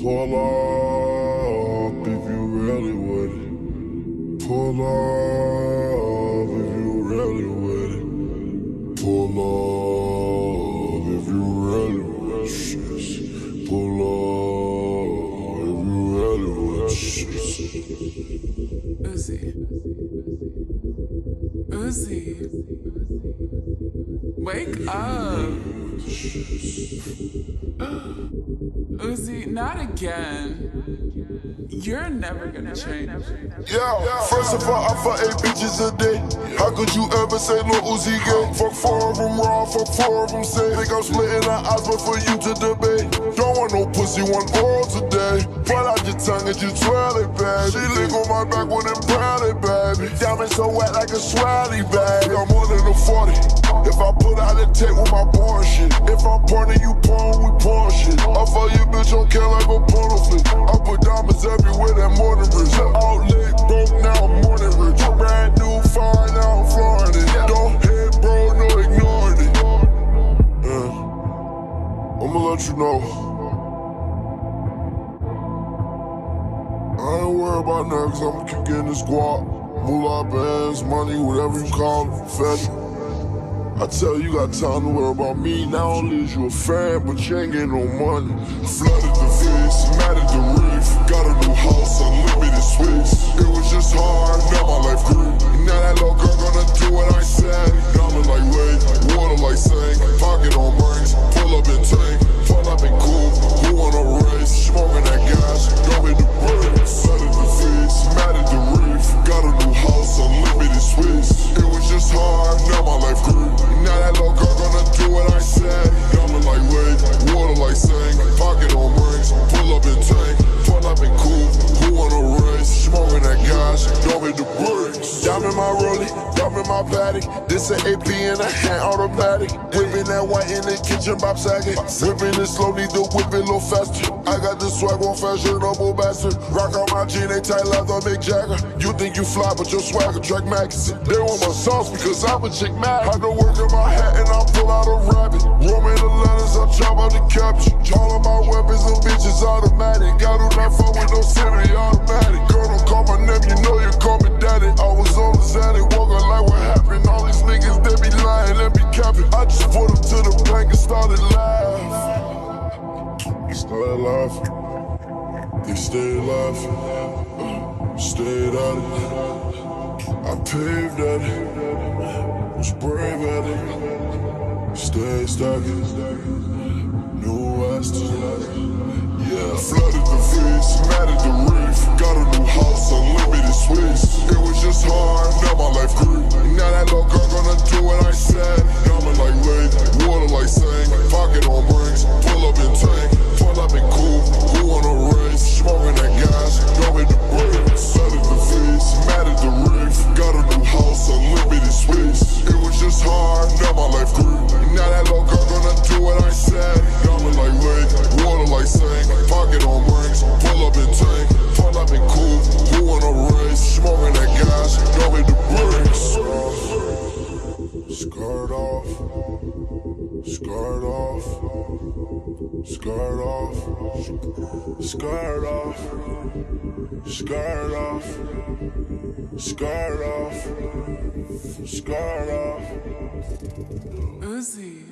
Pull up if you really with it. Pull up if you really with it. Pull up if you really with shit. Pull up if you really with shit. 𝐬𝐥𝐸, wake up. 𝐬𝐥𝐸, not again. You're never gonna change. Yeah, first of all, I fuck 8 bitches a day. How could you ever say Lil Uzi gay? Fuck 4 of them raw, fuck 4 of them safe. Think I'm splitting the odds, but for you to debate. Don't want no pussy, want oral today. Pull out your tongue and just twirl it, baby. She lick on my back when I'm proud it, baby. Diamond so wet like a swally, baby. I'm more than a 40. If I put out a tape with my porn shit. If I'm porn and you porn, we porn shit. I fuck your bitch on kill like a porno flick. I put diamonds everywhere that more than rich. Out late, broke, now I'm morning rich. Brand new fire, now I'm flooring it. Don't hit, bro, no ignoring it. I'ma let you know. I ain't worried about nothing, cause I'ma keep getting the squad. Moolah bands, money, whatever you call it, fetch. I tell you, got time to worry about me. Not only is you a fan, but you ain't getting no money. Flooded the face, mad at the reef. Got a new house, unlimited suites. It was just hard, now my life grew. Now that little girl gonna do what I said. Diamond like wave, water like sink. Pocket on rings, pull up in tank. Pull up in cool, who wanna race? Smoking that gas, don't hit the brakes. Flooded the face, mad at the reef. Got a new house, unlimited suites. It was just hard, now my life grew. Now that little girl gonna do what I said. Diamond like wave, water like sink. Pocket on rings, pull up in tank. Pull up in cool, who wanna race? Smoking that gas, don't hit the brakes. Diamond my rollie, diamond my paddock. This an AP and a hand automatic. Whipping that white in the kitchen, Bob Saget. Whipping it slow, need to whip it a little faster. I got the swag on fashionable bastard. Rock on my jean, they tight leather, Mick Jagger. You think you fly, but your swagger track magazine. They want my sauce because I'm a chick mad. I don't work in my hat and I pull out a rabbit. Roman the letters, I chop out the caption. All of my weapons and bitches automatic. I do not fuck with no semi-automatic. Girl, don't call my name, you know you call me daddy. I was on the Xanax, walking like what happened. All these niggas, they be lying, let me cap it. I just put them to the bank and started laughing. Started laughing. They stayed laughing. Stayed at it. I paved at it. Was brave at it. Stayed stacking. New West. Yeah, flooded the face, mad at the reef. Got a new house, unlimited suites. It was just hard, now my life grew. Now that little girl gonna do what I said. Diamond like wave, water like sink. Pocket on rings, pull up in tank. Pull up in cool, who wanna race? Smoking that gas, don't hit the brakes. Flooded the face, mad at the reef. Got a new house, unlimited suites. It was just hard, now my life grew. Now that little girl gonna do what I said. Diamond like wave, water like sink. Pocket on rings, pull up in tank. Pull up in cool, who wanna race? Smoking that gas, don't hit the brakes. Skirt off, skirt off, skirt off, skirt off, skirt off, skirt off, skirt off. 𝐬𝐥𝐸.